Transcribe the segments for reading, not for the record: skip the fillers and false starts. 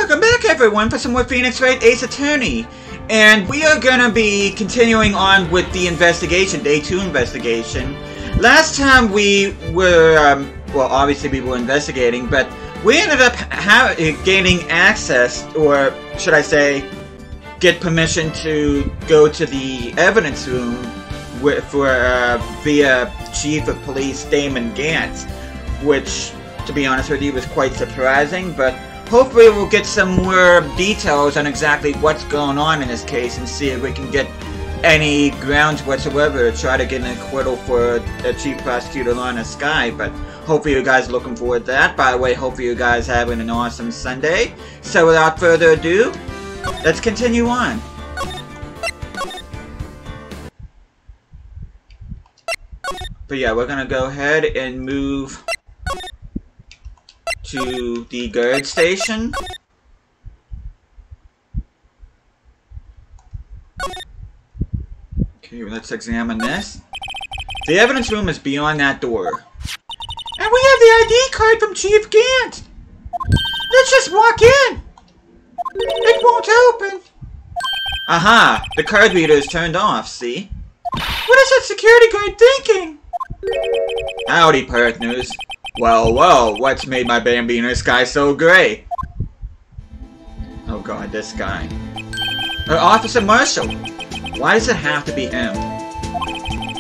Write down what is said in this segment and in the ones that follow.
Welcome back, everyone, for some more Phoenix Wright Ace Attorney. And we are gonna be continuing on with the investigation, Day 2 investigation. Last time we were, well, obviously we were investigating, but we ended up gaining access, or should I say, get permission to go to the evidence room via Chief of Police Damon Gantz, which, to be honest with you, was quite surprising, but hopefully we'll get some more details on exactly what's going on in this case and see if we can get any grounds whatsoever to try to get an acquittal for Chief Prosecutor Lana Skye, but hopefully you guys are looking forward to that. By the way, hopefully you guys having an awesome Sunday. So without further ado, let's continue on. But yeah, we're gonna go ahead and move to the guard station. Okay, let's examine this. The evidence room is beyond that door. And we have the ID card from Chief Gant! Let's just walk in! It won't open! Aha! The card reader is turned off, see? What is that security guard thinking? Howdy, partners. Well, well, what's made my Bambino Sky so great? Oh god, this guy. Officer Marshall! Why does it have to be him?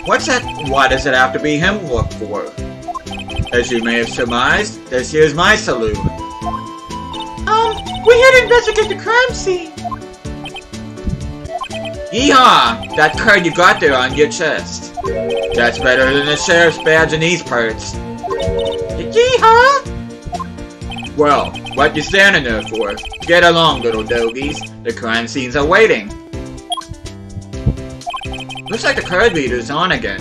What's that? Why does it have to be him look for? As you may have surmised, this here's my saloon. We're here to investigate the crime scene. Yeehaw! That card you got there on your chest. That's better than the sheriff's badge in these parts. Yeehaw! Well, what you standing there for? Get along, little dogies. The crime scenes are waiting. Looks like the card reader's on again.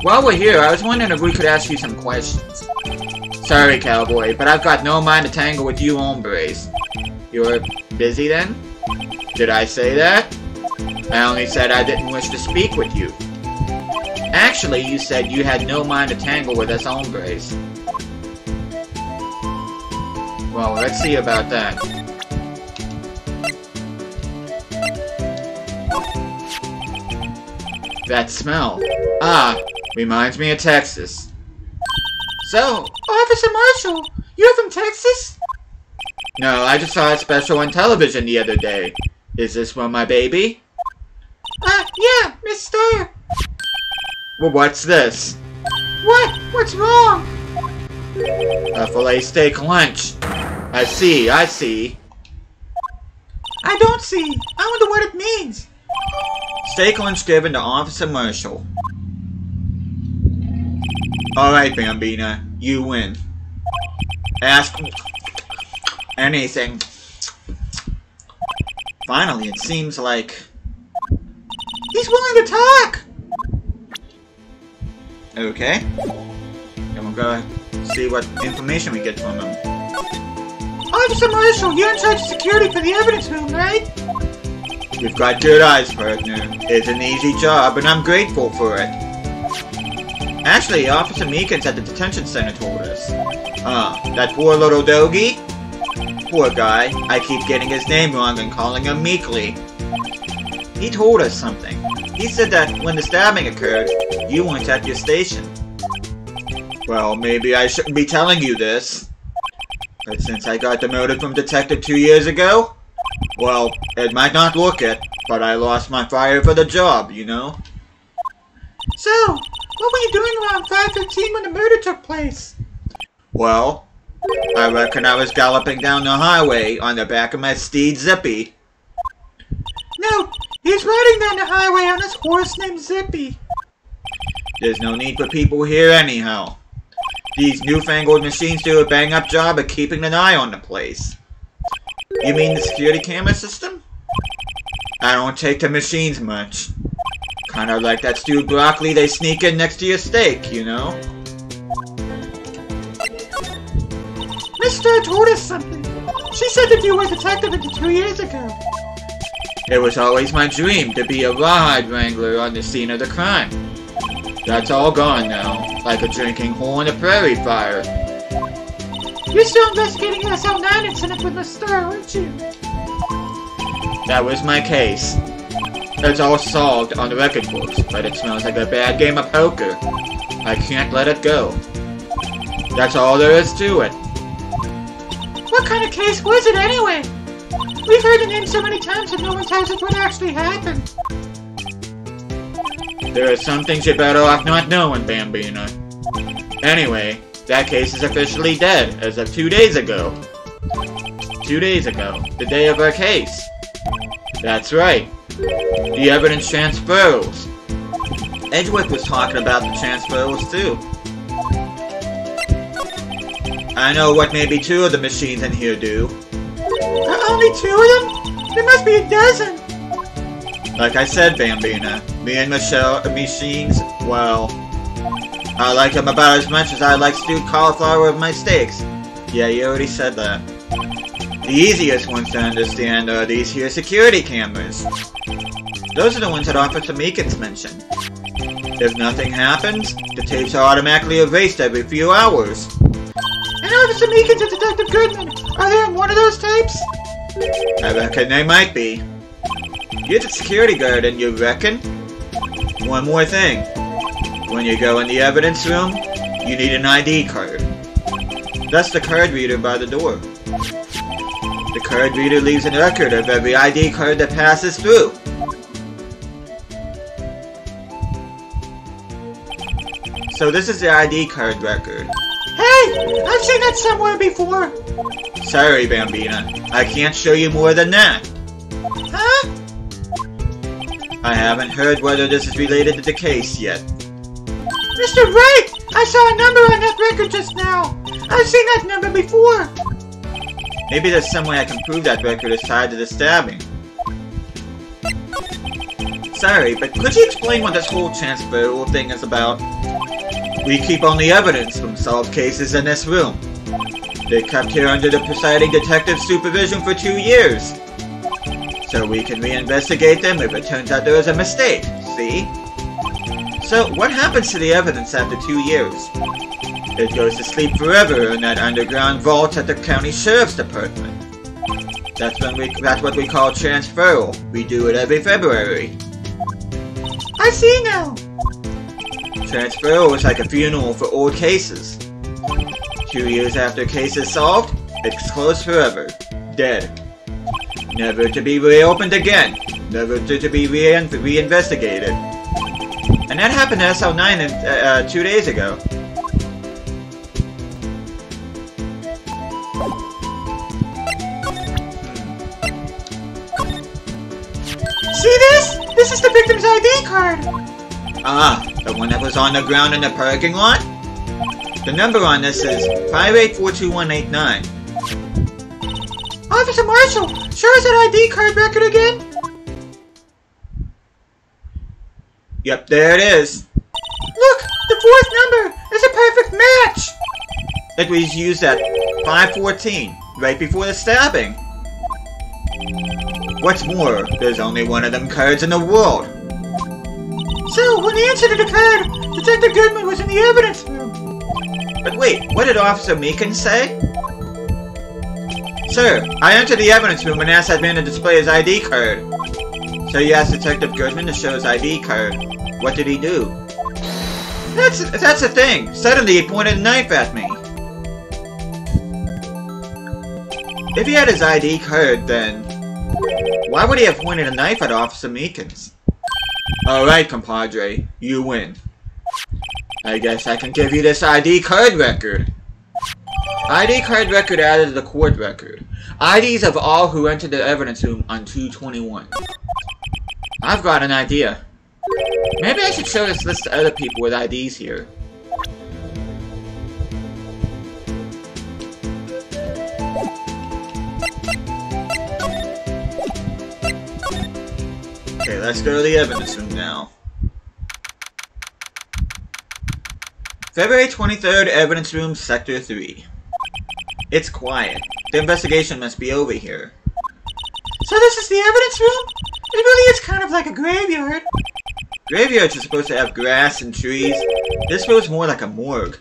While we're here, I was wondering if we could ask you some questions. Sorry, cowboy, but I've got no mind to tangle with you hombres. You're busy then? Did I say that? I only said I didn't wish to speak with you. Actually, you said you had no mind to tangle with us hombres. Well, let's see about that. That smell. Ah, reminds me of Texas. So, Officer Marshall, you're from Texas? No, I just saw a special on television the other day. Is this one my baby? Yeah, Miss Starr. Well, what's this? What? What's wrong? A filet steak lunch. I see, I see. I don't see. I wonder what it means. Steak lunch given to Officer Marshall. Alright, Bambina. You win. Ask anything. Finally, it seems like he's willing to talk! Okay. Then we'll go see what information we get from him. Officer Marshall, you're in charge of security for the evidence room, right? You've got good eyes, partner. It's an easy job, and I'm grateful for it. Actually, Officer Meekins at the detention center told us. That poor little doggy? Poor guy. I keep getting his name wrong and calling him Meekly. He told us something. He said that when the stabbing occurred, you weren't at your station. Well, maybe I shouldn't be telling you this. But since I got demoted from detective 2 years ago, well, it might not look it, but I lost my fire for the job, you know? So, what were you doing around 5:15 when the murder took place? Well, I reckon I was galloping down the highway on the back of my steed Zippy. No, he's riding down the highway on his horse named Zippy. There's no need for people here anyhow. These newfangled machines do a bang-up job of keeping an eye on the place. You mean the security camera system? I don't take to machines much. Kinda like that stewed broccoli they sneak in next to your steak, you know? Miss Starr told us something. She said that you were a detective until 2 years ago. It was always my dream to be a rawhide wrangler on the scene of the crime. That's all gone now, like a drinking hole in a prairie fire. You're still investigating the SL9 incident with the star, aren't you? That was my case. It's all solved on the record books, but it smells like a bad game of poker. I can't let it go. That's all there is to it. What kind of case was it anyway? We've heard the name so many times that no one tells us what actually happened. There are some things you're better off not knowing, Bambina. Anyway, that case is officially dead as of 2 days ago. 2 days ago, the day of our case. That's right. The evidence transfers. Edgeworth was talking about the transfers too. I know what maybe 2 of the machines in here do. Only 2 of them? There must be a dozen. Like I said, Bambina, me and Michelle machines, well, I like them about as much as I like stewed cauliflower with my steaks. Yeah, you already said that. The easiest ones to understand are these here security cameras. Those are the ones that Officer Meekins mentioned. If nothing happens, the tapes are automatically erased every few hours. And Officer Meekins and Detective Goodman, are they on one of those tapes? I reckon they might be. You're the security guard and you reckon? One more thing. When you go in the evidence room, you need an ID card. That's the card reader by the door. The card reader leaves a record of every ID card that passes through. So this is the ID card record. Hey! I've seen that somewhere before! Sorry, Bambina. I can't show you more than that. Huh? I haven't heard whether this is related to the case yet. Mr. Wright! I saw a number on that record just now! I've seen that number before! Maybe there's some way I can prove that record is tied to the stabbing. Sorry, but could you explain what this whole transfer thing is about? We keep only evidence from solved cases in this room. They're kept here under the presiding detective's supervision for 2 years. So we can reinvestigate them if it turns out there was a mistake, see? So, what happens to the evidence after 2 years? It goes to sleep forever in that underground vault at the county sheriff's department. That's what we call transferal. We do it every February. I see now! Transferal is like a funeral for old cases. 2 years after a case is solved, it's closed forever. Dead. Never to be reopened again. Never to be reinvestigated. And that happened to SL9 2 days ago. See this? This is the victim's ID card! Ah, the one that was on the ground in the parking lot? The number on this is 5842189. Officer Marshall, show us that ID card record again? Yep, there it is. Look, the 4th number is a perfect match! It was used at 5:14, right before the stabbing. What's more, there's only one of them cards in the world. So, when the incident occurred, Detective Goodman was in the evidence room. But wait, what did Officer Meekins say? Sir, I entered the evidence room and asked that man to display his ID card. So you asked Detective Goodman to show his ID card. What did he do? That's the thing. Suddenly he pointed a knife at me. If he had his ID card, then why would he have pointed a knife at Officer Meekins? Alright, compadre. You win. I guess I can give you this ID card record. ID card record added to the court record. IDs of all who entered the evidence room on 2/21. I've got an idea. Maybe I should show this list to other people with IDs here. Okay, let's go to the evidence room now. February 23rd, evidence room, sector 3. It's quiet. The investigation must be over here. So this is the evidence room? It really is kind of like a graveyard. Graveyards are supposed to have grass and trees. This feels more like a morgue.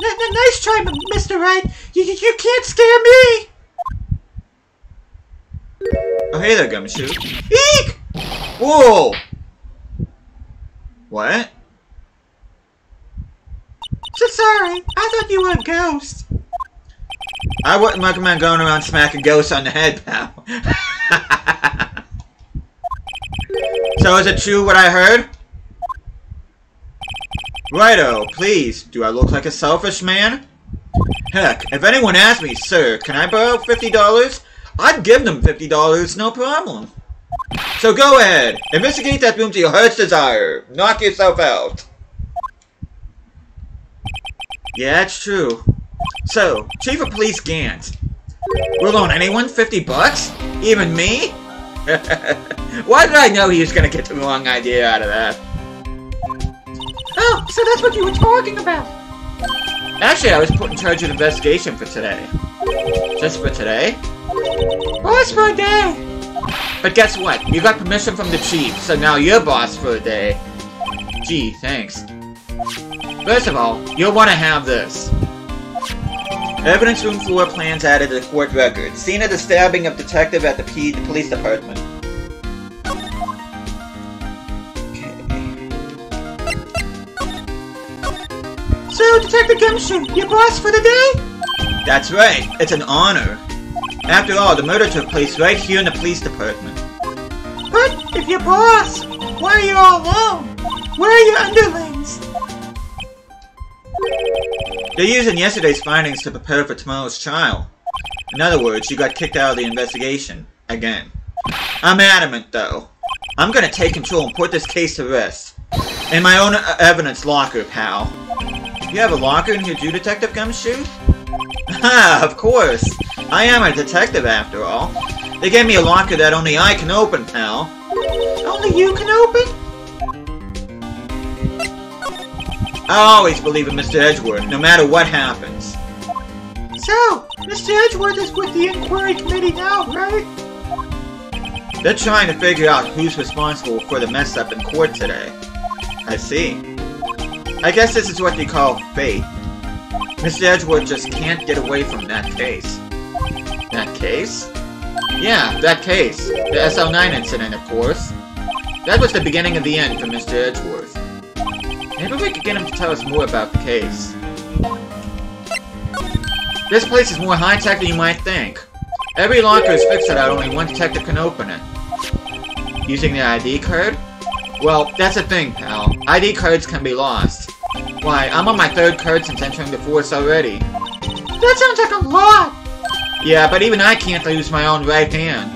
Nice try, Mr. Wright. You can't scare me. Oh, hey there, Gumshoe. Eek! Whoa! What? So sorry. I thought you were a ghost. I wouldn't recommend going around smacking ghosts on the head, pal. So is it true what I heard? Righto, please. Do I look like a selfish man? Heck, if anyone asked me, sir, can I borrow $50? I'd give them $50, no problem. So go ahead, investigate that room to your heart's desire. Knock yourself out. Yeah, it's true. So, Chief of Police Gant. Will loan anyone $50? Even me? Why did I know he was gonna get the wrong idea out of that? Oh, so that's what you were talking about. Actually, I was put in charge of the investigation for today. Just for today? Boss for a day. But guess what? You got permission from the chief, so now you're boss for a day. Gee, thanks. First of all, you'll want to have this. Evidence room floor plans added to the court record. Scene of the stabbing of detective at the police department. So, Detective Gumshoe, your boss for the day? That's right. It's an honor. After all, the murder took place right here in the police department. But if you're boss, why are you all alone? Where are your underlings? They're using yesterday's findings to prepare for tomorrow's trial. In other words, you got kicked out of the investigation. Again. I'm adamant, though. I'm gonna take control and put this case to rest. In my own evidence locker, pal. You have a locker in here too, Detective Gumshoe? Ha, of course. I am a detective, after all. They gave me a locker that only I can open, pal. Only you can open? I always believe in Mr. Edgeworth, no matter what happens. So, Mr. Edgeworth is with the inquiry committee now, right? They're trying to figure out who's responsible for the mess up in court today. I see. I guess this is what they call fate. Mr. Edgeworth just can't get away from that case. That case? Yeah, that case. The SL9 incident, of course. That was the beginning of the end for Mr. Edgeworth. Maybe we could get him to tell us more about the case. This place is more high-tech than you might think. Every locker is fixed so that only one detective can open it. Using the ID card? Well, that's the thing, pal. ID cards can be lost. Why, I'm on my third card since entering the force already. That sounds like a lot! Yeah, but even I can't lose my own right hand.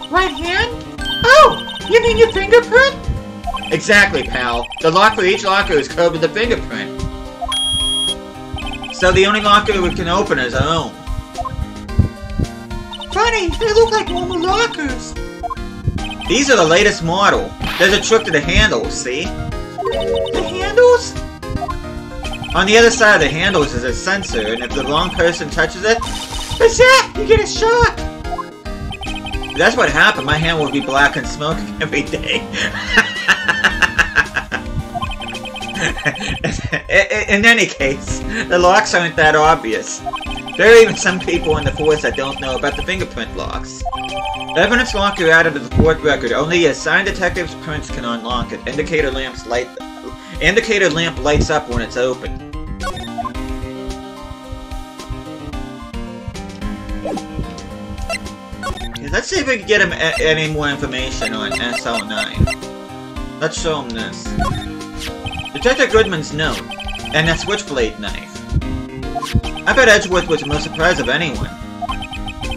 Right hand? Oh! You mean your fingerprint? Exactly, pal. The lock for each locker is coded with a fingerprint. So the only locker we can open is our own. Funny, they look like normal lockers. These are the latest model. There's a trick to the handles, see? The handles? On the other side of the handles is a sensor, and if the wrong person touches it... Zap! You get a shock! If that's what happened, my hand would be black and smoking every day. In any case, the locks aren't that obvious. There are even some people in the force that don't know about the fingerprint locks. Evidence locker added to the court record. Only assigned detectives' prints can unlock it. Indicator lamp lights up when it's open. Okay, let's see if we can get him any more information on SL9. Let's show him this. Detective Goodman's note, and that switchblade knife. I bet Edgeworth was the most surprised of anyone.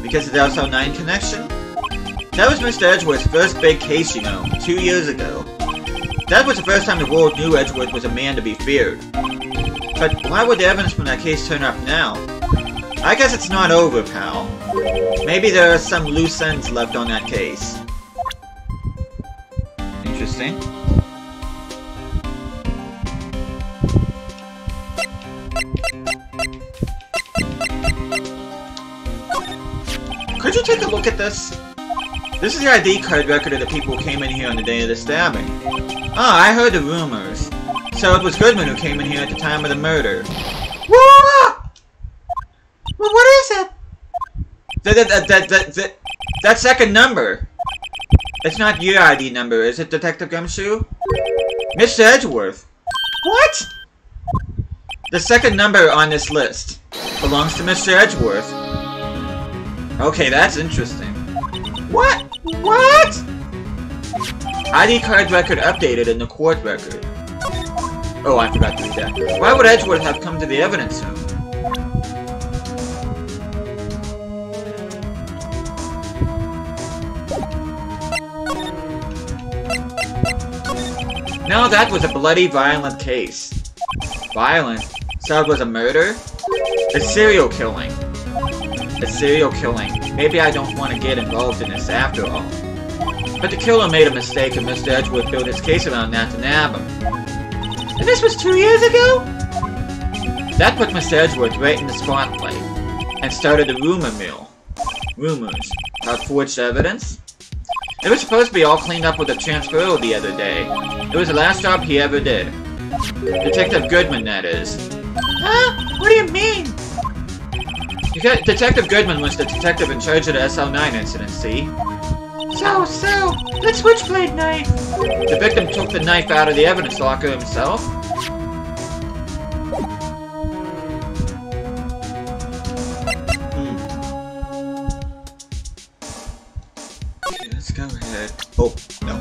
Because of the SL9 connection? That was Mr. Edgeworth's first big case, you know, 2 years ago. That was the first time the world knew Edgeworth was a man to be feared. But why would the evidence from that case turn up now? I guess it's not over, pal. Maybe there are some loose ends left on that case. Interesting. Could you take a look at this? This is the ID card record of the people who came in here on the day of the stabbing. Ah, I heard the rumors. So it was Goodman who came in here at the time of the murder. Whoa! Well, what is it? That second number. It's not your ID number, is it, Detective Gumshoe? Mr. Edgeworth. What? The second number on this list belongs to Mr. Edgeworth. Okay, that's interesting. What? What? ID card record updated in the court record. Oh, I forgot to read that. Why would Edgeworth have come to the evidence room? No, that was a bloody, violent case. Violent? So it was a murder? A serial killing. A serial killing. Maybe I don't want to get involved in this after all. But the killer made a mistake and Mr. Edgeworth built his case around that to nab him. And this was 2 years ago? That put Mr. Edgeworth right in the spotlight. And started the rumor mill. Rumors. About forged evidence? It was supposed to be all cleaned up with a transfer the other day. It was the last job he ever did. Detective Goodman, that is. Huh? What do you mean? Detective Goodman was the detective in charge of the SL9 incident, see? So, that switchblade knife. The victim took the knife out of the evidence locker himself? Okay, let's go ahead. Oh, no.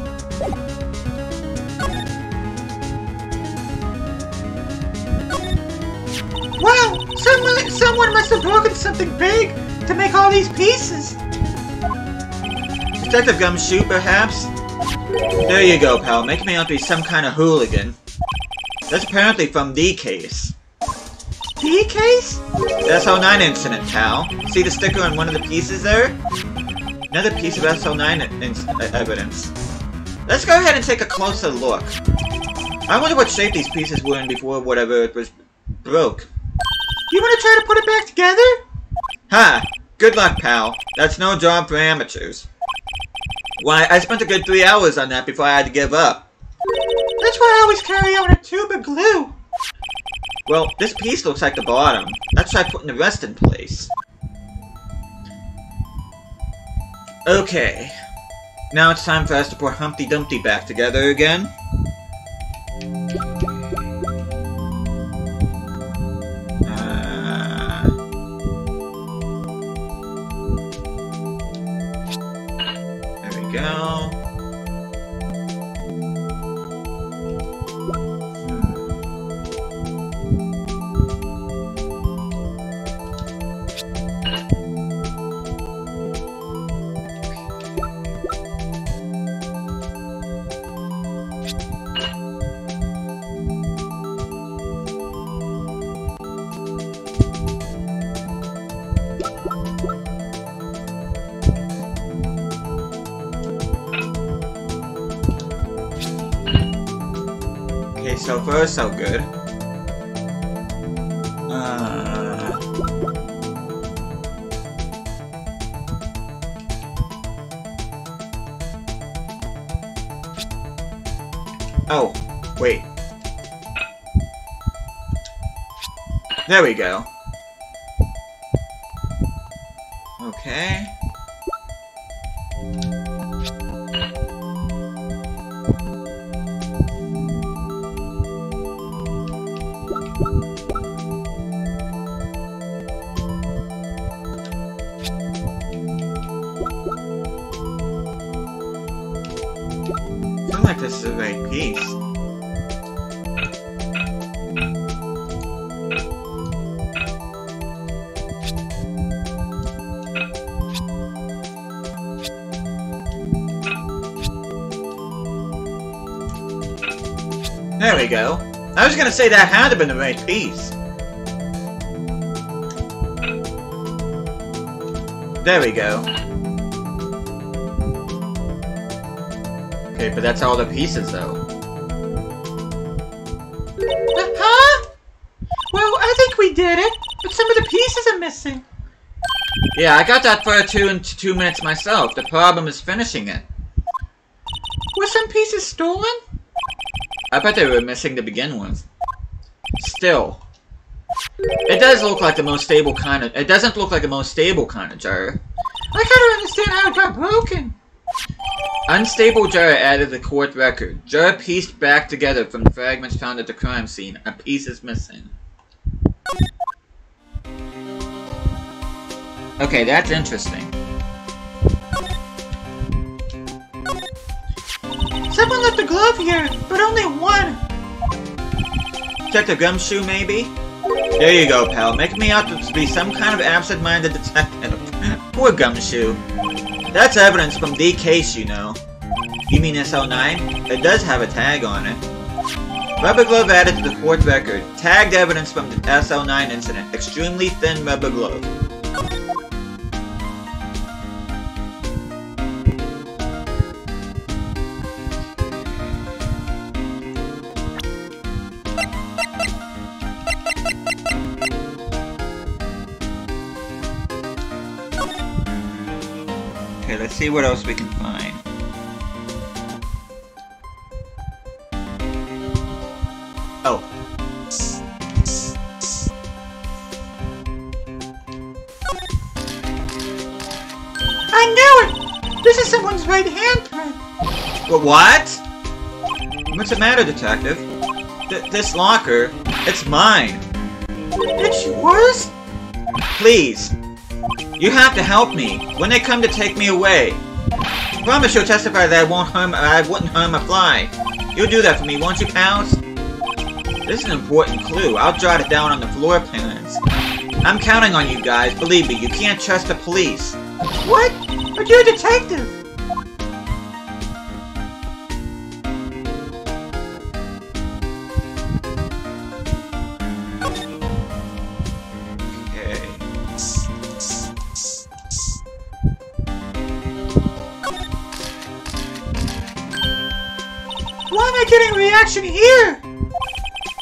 Wow! Someone must have broken something big to make all these pieces. Detective Gumshoe, perhaps? There you go, pal. Make me out to be some kind of hooligan. That's apparently from the case. The case? The SL9 incident, pal. See the sticker on one of the pieces there? Another piece of SL9 evidence. Let's go ahead and take a closer look. I wonder what shape these pieces were in before whatever it was broke. You want to try to put it back together? Ha! Good luck, pal. That's no job for amateurs. Why, I spent a good 3 hours on that before I had to give up. That's why I always carry out a tube of glue. Well, this piece looks like the bottom. Let's try putting the rest in place. Okay. Now it's time for us to put Humpty Dumpty back together again. There we go. Okay, so far so good. Oh, wait. There we go. Okay. I feel like this is the right piece. There we go. I was gonna say that had to have been the right piece. There we go. Okay, but that's all the pieces, though. Huh? Well, I think we did it, but some of the pieces are missing. Yeah, I got that photo in 2 minutes myself. The problem is finishing it. Were some pieces stolen? I bet they were missing to begin with. Still. It does look like the most stable kind of... It doesn't look like the most stable kind of jar. I can't understand how it got broken. Unstable jar added to the court record. Jar pieced back together from the fragments found at the crime scene. A piece is missing. Okay, that's interesting. Someone left a glove here, but only one. Check the gumshoe, maybe? There you go, pal. Making me out to be some kind of absent-minded detective. Poor gumshoe. That's evidence from the case, you know. You mean SL9? It does have a tag on it. Rubber glove added to the court record. Tagged evidence from the SL9 incident. Extremely thin rubber glove. Okay, let's see what else we can find. Oh. I knew it! This is someone's right handprint. But what? What's the matter, detective? This locker, it's mine. It's yours? Please. You have to help me when they come to take me away. Promise you'll testify that I wouldn't harm a fly. You'll do that for me, won't you, pals? This is an important clue. I'll jot it down on the floor plans. I'm counting on you guys. Believe me, you can't trust the police. What? But you're a detective. Okay. Why am I getting a reaction here?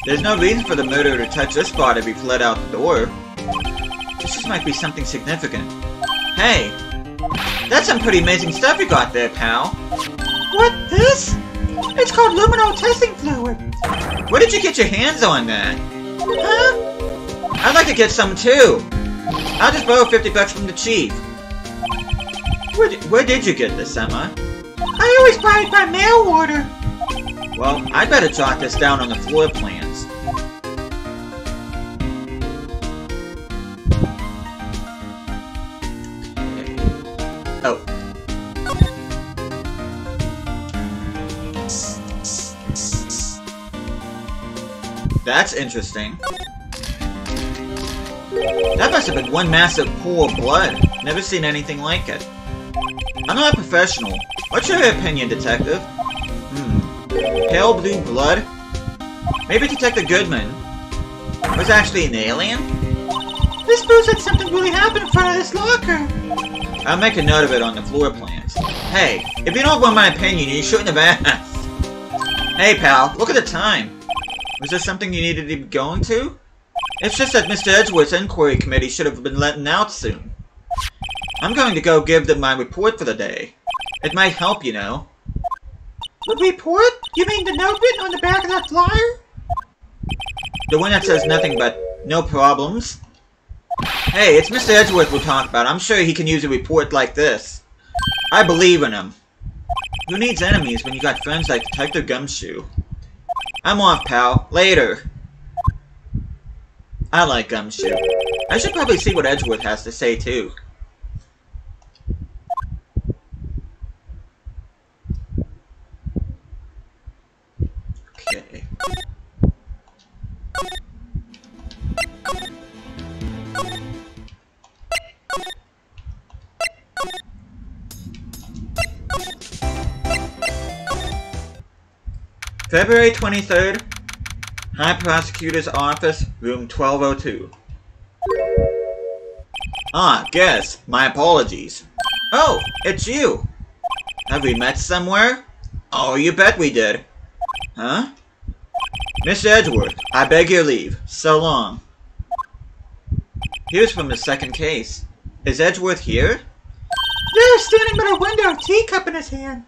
There's no reason for the murderer to touch this spot if he fled out the door. This just might be something significant. Hey! That's some pretty amazing stuff you got there, pal. What, this? It's called luminol testing fluid. Where did you get your hands on that? Huh? I'd like to get some too. I'll just borrow 50 bucks from the chief. Where did you get this, Emma? I always buy it by mail order. Well, I'd better jot this down on the floor plans. Okay. Oh. That's interesting. That must have been one massive pool of blood. Never seen anything like it. I'm not a professional. What's your opinion, detective? Pale blue blood? Maybe Detective Goodman was actually an alien? This proves that something really happened in front of this locker. I'll make a note of it on the floor plans. Hey, if you don't want my opinion, you shouldn't have asked. Hey, pal, look at the time. Was there something you needed to be going to? It's just that Mr. Edgeworth's inquiry committee should have been letting out soon. I'm going to go give them my report for the day. It might help, you know. The report? You mean the notebook on the back of that flyer? The one that says nothing but, no problems. Hey, it's Mr. Edgeworth we'll talk about. I'm sure he can use a report like this. I believe in him. Who needs enemies when you got friends like Detective Gumshoe? I'm off, pal. Later. I like Gumshoe. I should probably see what Edgeworth has to say, too. Okay. February 23rd, High Prosecutor's Office, Room 1202. Ah, guess. My apologies. Oh, it's you. Have we met somewhere? Oh, you bet we did. Huh? Mr. Edgeworth, I beg your leave. So long. Here's from the second case. Is Edgeworth here? There, standing by the window, teacup in his hand.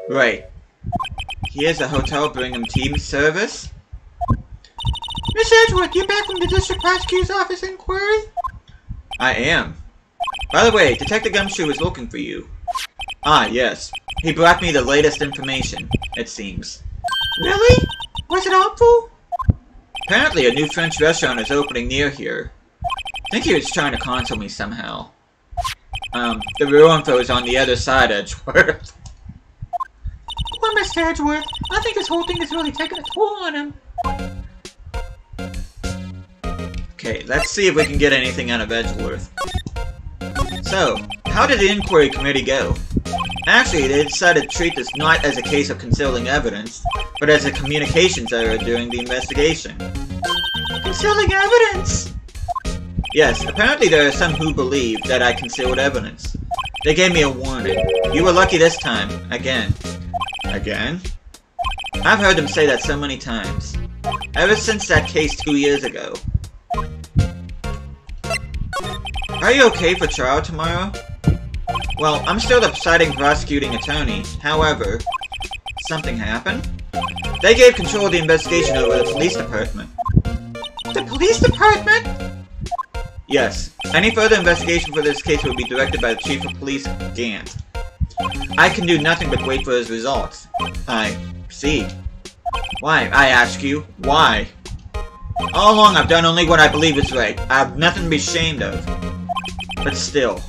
Right. Here's a hotel bring team service. Miss Edgeworth, you back from the district prosecutor's office inquiry? I am. By the way, Detective Gumshoe is looking for you. Ah, yes. He brought me the latest information, it seems. Really? Was it helpful? Apparently a new French restaurant is opening near here. I think he was trying to console me somehow. The real info is on the other side, Edgeworth. Poor Mr. Edgeworth. I think this whole thing is really taking a toll on him. Okay, let's see if we can get anything out of Edgeworth. So, how did the inquiry committee go? Actually, they decided to treat this not as a case of concealing evidence, but as a communications error during the investigation. Concealing evidence? Yes, apparently there are some who believe that I concealed evidence. They gave me a warning. You were lucky this time. Again. Again? I've heard them say that so many times. Ever since that case 2 years ago. Are you okay for trial tomorrow? Well, I'm still the presiding prosecuting attorney. However, something happened? They gave control of the investigation over the police department. The police department? Yes. Any further investigation for this case will be directed by the Chief of Police, Gant. I can do nothing but wait for his results. I see. Why, I ask you, why? All along I've done only what I believe is right. I have nothing to be ashamed of. But still.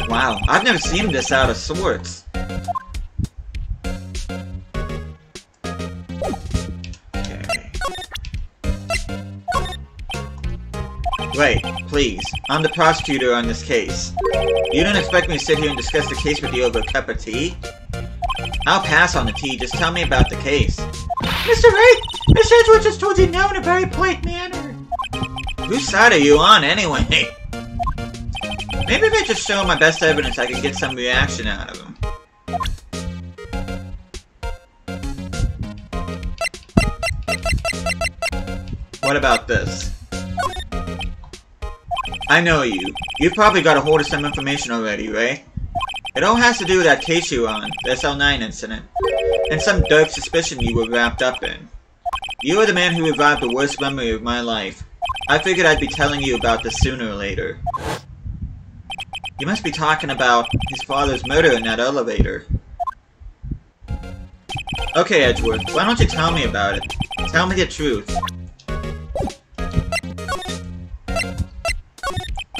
Wow, I've never seen him this out of sorts. Okay. Wait, please. I'm the prosecutor on this case. You don't expect me to sit here and discuss the case with you over a cup of tea? I'll pass on the tea, just tell me about the case. Mr. Wright, Miss Edgeworth just told you no in a very polite manner. Whose side are you on, anyway? Maybe if I just show him my best evidence, I can get some reaction out of him. What about this? I know you. You've probably got a hold of some information already, right? It all has to do with that case you were on, the SL9 incident, and some dark suspicion you were wrapped up in. You are the man who revived the worst memory of my life. I figured I'd be telling you about this sooner or later. You must be talking about his father's murder in that elevator. Okay, Edgeworth, why don't you tell me about it? Tell me the truth.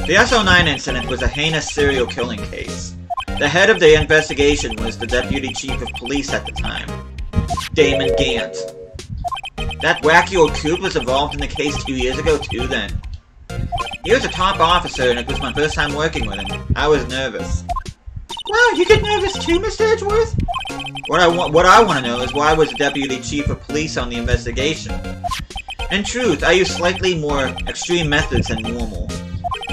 The SL9 incident was a heinous serial killing case. The head of the investigation was the Deputy Chief of Police at the time, Damon Gant. That wacky old coot was involved in the case 2 years ago too then. He was a top officer and it was my first time working with him. I was nervous. Wow, you get nervous too, Mr. Edgeworth? What I want to know is why was the Deputy Chief of Police on the investigation? In truth, I used slightly more extreme methods than normal.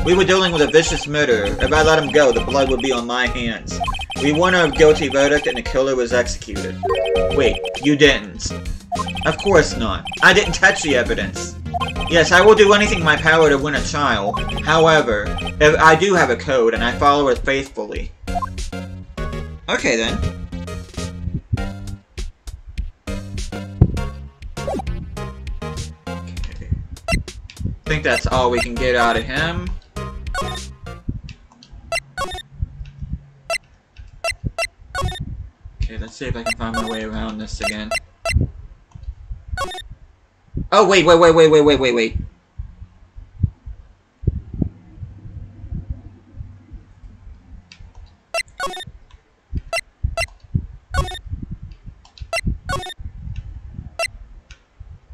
We were dealing with a vicious murderer. If I let him go, the blood would be on my hands. We won a guilty verdict and the killer was executed. Wait, you didn't? Of course not. I didn't touch the evidence. Yes, I will do anything in my power to win a trial. However, I do have a code and I follow it faithfully. Okay then. Okay. I think that's all we can get out of him. Okay, let's see if I can find my way around this again. Oh, wait.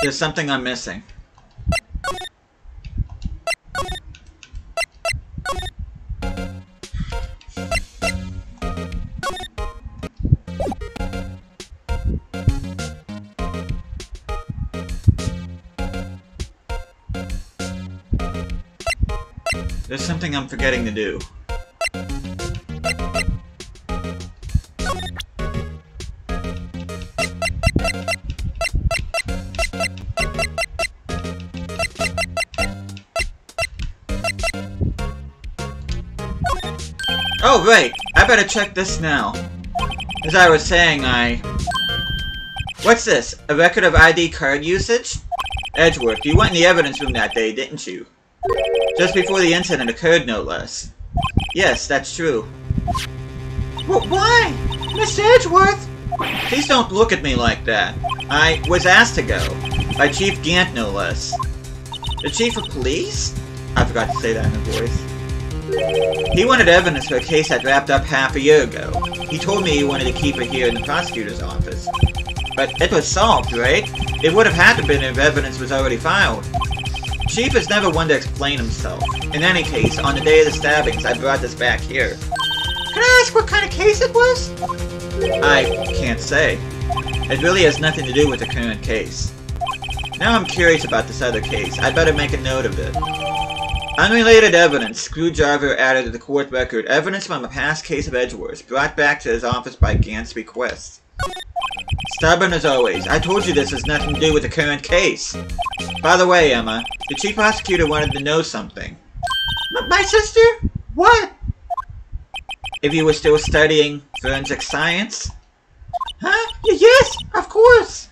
There's something I'm missing. There's something I'm forgetting to do. Oh, right! I better check this now. As I was saying, What's this? A record of ID card usage? Edgeworth, you went in the evidence room that day, didn't you? Just before the incident occurred, no less. Yes, that's true. Well, why? Mr. Edgeworth? Please don't look at me like that. I was asked to go. By Chief Gant, no less. The Chief of Police? I forgot to say that in the voice. He wanted evidence for a case that wrapped up half a year ago. He told me he wanted to keep it here in the prosecutor's office. But it was solved, right? It would have had to been if evidence was already filed. Chief is never one to explain himself. In any case, on the day of the stabbings, I brought this back here. Can I ask what kind of case it was? I can't say. It really has nothing to do with the current case. Now I'm curious about this other case. I'd better make a note of it. Unrelated evidence. Screwdriver added to the court record. Evidence from a past case of Edgeworth, brought back to his office by Gant's request. Stubborn as always. I told you this has nothing to do with the current case. By the way, Emma, the chief prosecutor wanted to know something. My sister? What? If you were still studying forensic science? Huh? Yes, of course.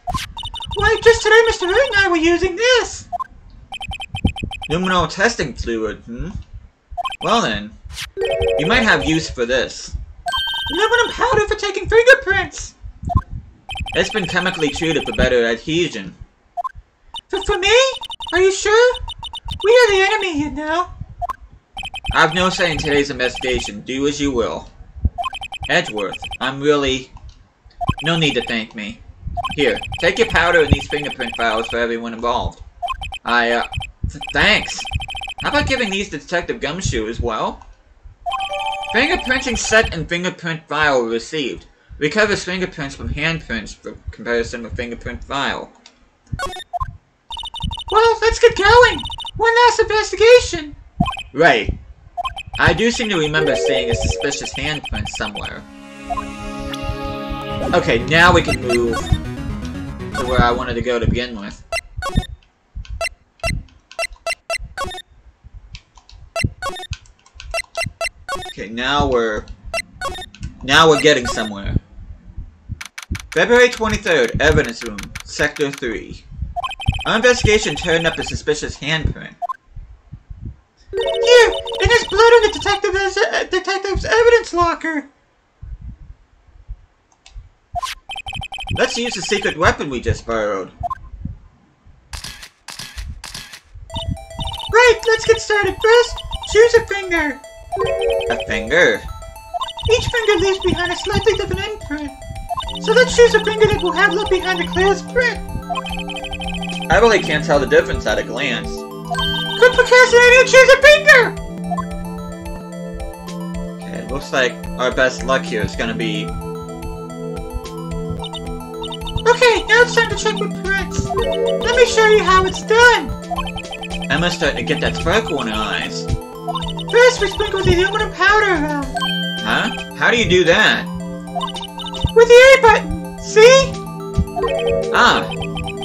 Why, just today Mr. Wright and I were using this. Luminol testing fluid, Well then, you might have use for this. Aluminum powder for taking fingerprints. It's been chemically treated for better adhesion. For me? Are you sure? We are the enemy, you know. I've no say in today's investigation. Do as you will. Edgeworth, I'm really... No need to thank me. Here, take your powder and these fingerprint files for everyone involved. Thanks. How about giving these to Detective Gumshoe as well? Fingerprinting set and fingerprint file received. Recovers fingerprints from handprints for comparison with fingerprint file. Well, let's get going. One last investigation. Right. I do seem to remember seeing a suspicious handprint somewhere. Okay, now we can move to where I wanted to go to begin with. Okay, now we're getting somewhere. February 23rd, evidence room, sector 3. Our investigation turned up a suspicious handprint. Here, and there's blood in the detective's evidence locker. Let's use the secret weapon we just borrowed. Right, let's get started. First, choose a finger. A finger? Each finger leaves behind a slightly different imprint. So let's choose a finger that will have left behind the clearest print. I really can't tell the difference at a glance. Quit procrastinating and choose a finger! Okay, it looks like our best luck here is gonna be... Okay, now it's time to check with prints. Let me show you how it's done. Emma's starting to get that sparkle in her eyes. First, we sprinkle the aluminum powder around. Huh? How do you do that? With the A button, see? Ah,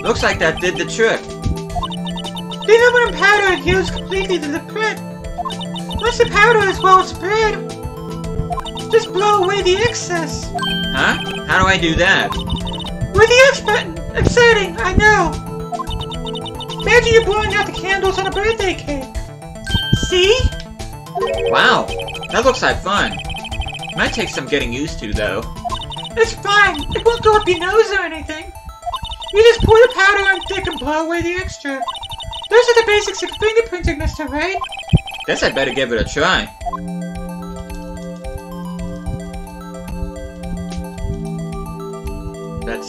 looks like that did the trick. The aluminum powder adheres completely to the print. Once the powder is well spread, just blow away the excess. Huh? How do I do that? With the X button! Exciting, I know! Imagine you're blowing out the candles on a birthday cake. See? Wow, that looks like fun. Might take some getting used to, though. It's fine. It won't go up your nose or anything. You just pour the powder on thick and blow away the extra. Those are the basics of fingerprinting, Mr. Wright. Guess I'd better give it a try. Let's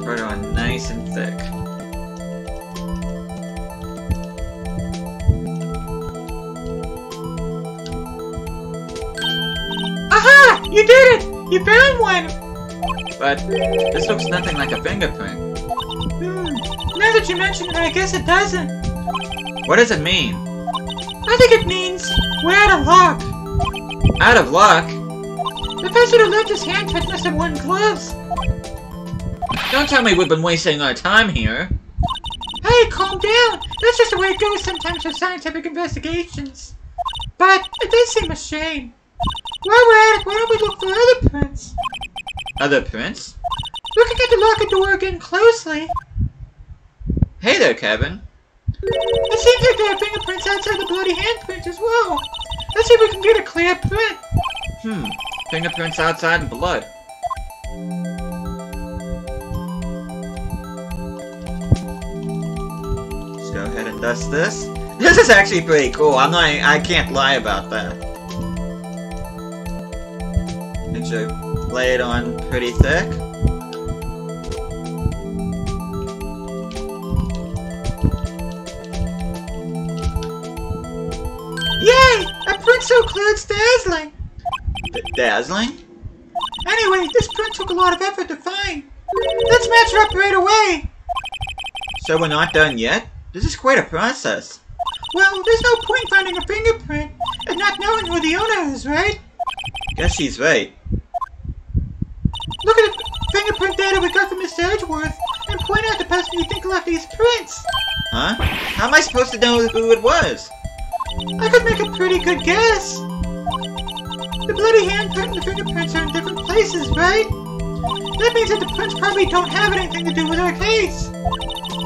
put it on nice and thick. Aha! You did it! You found one! But this looks nothing like a fingerprint. Now that you mention it, I guess it doesn't. What does it mean? I think it means we're out of luck. Out of luck? The person who left his handprint must have worn gloves. Don't tell me we've been wasting our time here. Hey, calm down. That's just the way it goes sometimes with scientific investigations. But it does seem a shame. While we're at it, why don't we look for other prints? Other prints? Looking at the locker door again closely. Hey there, Kevin. It seems like there are fingerprints outside the bloody handprint as well. Let's see if we can get a clear print. Fingerprints outside and blood. Let's go ahead and dust this. This is actually pretty cool. I can't lie about that. Get your blade on pretty thick. Yay! A print so clear it's dazzling! Dazzling? Anyway, this print took a lot of effort to find. Let's match her up right away! So we're not done yet? This is quite a process. Well, there's no point finding a fingerprint and not knowing who the owner is, right? Guess she's right. Look at the fingerprint data we got from Mr. Edgeworth and point out the person you think left these prints. Huh? How am I supposed to know who it was? I could make a pretty good guess. The bloody handprint and the fingerprints are in different places, right? That means that the prints probably don't have anything to do with our case.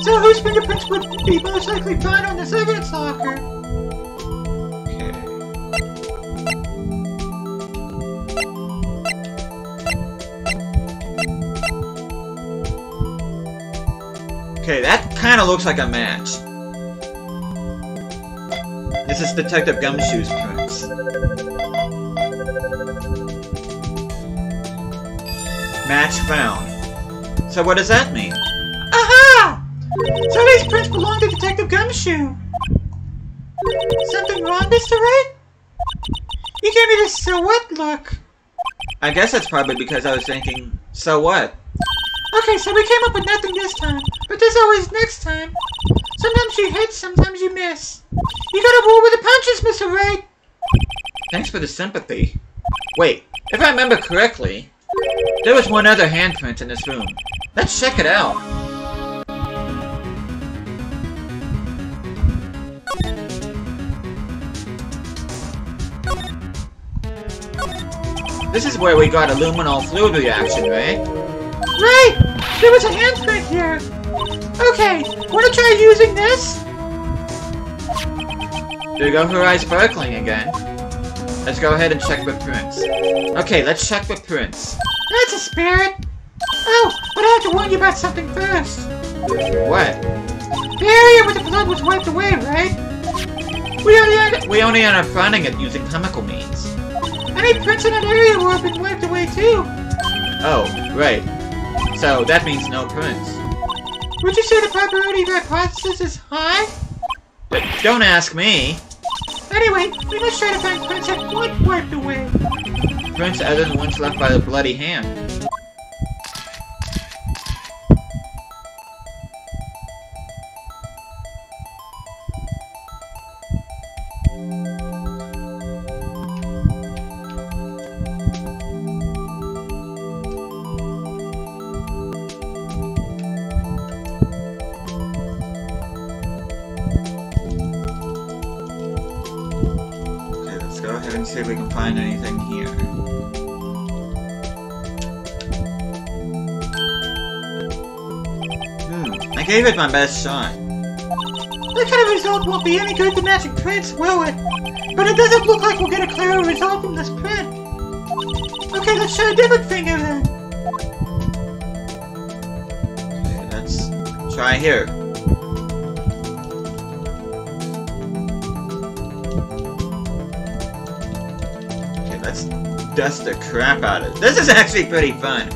So whose fingerprints would be most likely found on this evidence locker? Okay, that kind of looks like a match. This is Detective Gumshoe's prints. Match found. So what does that mean? Aha! So these prints belong to Detective Gumshoe. Something wrong, Mr. Wright? You gave me this so what look. I guess that's probably because I was thinking, so what? Okay, so we came up with nothing this time, but there's always next time. Sometimes you hit, sometimes you miss. You gotta roll with the punches, Mr. Wright! Thanks for the sympathy. Wait, if I remember correctly, there was one other handprint in this room. Let's check it out. This is where we got a luminol fluid reaction, right? Right! There was a handprint here! Okay, wanna try using this? There go her eyes sparkling again. Let's go ahead and check the prints. Okay, let's check the prints. That's a spirit! Oh, but I have to warn you about something first. What? The area where the blood was wiped away, right? We only end up finding it using chemical means. Any prints in that area will have been wiped away too. Oh, right. So that means no prints. Would you say the probability of the hypothesis is high? Don't ask me. Anyway, we must try to find prints that weren't wiped away. Prints other than ones left by the bloody hand. Go ahead and see if we can find anything here. I gave it my best shot. That kind of result won't be any good to matching prints, will it? But it doesn't look like we'll get a clearer result from this print. Okay, let's try a different finger then. Okay, let's try here. Let's dust the crap out of it. This is actually pretty fun.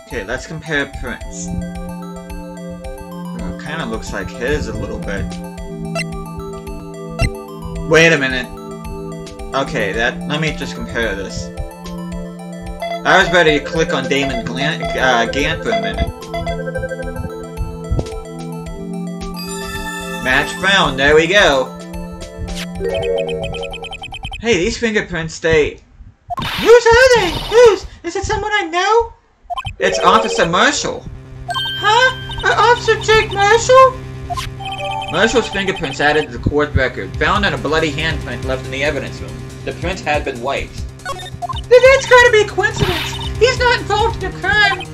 Okay, let's compare prints. Oh, kind of looks like his a little bit. Wait a minute. Okay, let me just compare this. I was ready to click on Damon Gant for a minute. Match found, there we go. Hey, these fingerprints, they... Whose are they? Whose? Is it someone I know? It's Officer Marshall. Huh? Officer Jake Marshall? Marshall's fingerprints added to the court record, found on a bloody handprint left in the evidence room. The print had been wiped. Then that's gotta be a coincidence. He's not involved in a crime.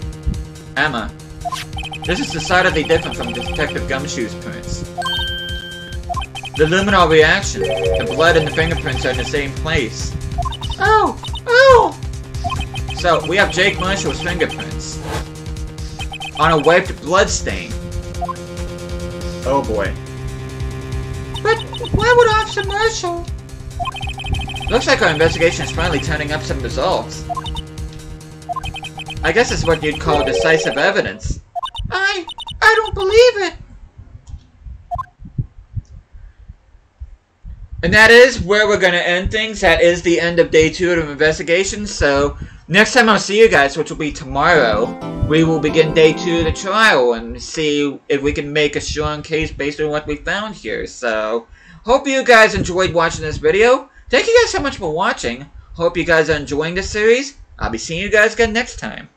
Emma, this is decidedly different from Detective Gumshoe's prints. The luminol reaction. The blood and the fingerprints are in the same place. Oh! Oh! So, we have Jake Marshall's fingerprints on a wiped blood stain. Oh boy. But why would Officer Marshall? Looks like our investigation is finally turning up some results. I guess it's what you'd call decisive evidence. I don't believe it. And that is where we're going to end things. That is the end of day 2 of the investigation. So, next time I'll see you guys, which will be tomorrow, we will begin day 2 of the trial and see if we can make a strong case based on what we found here. So, hope you guys enjoyed watching this video. Thank you guys so much for watching. Hope you guys are enjoying this series. I'll be seeing you guys again next time.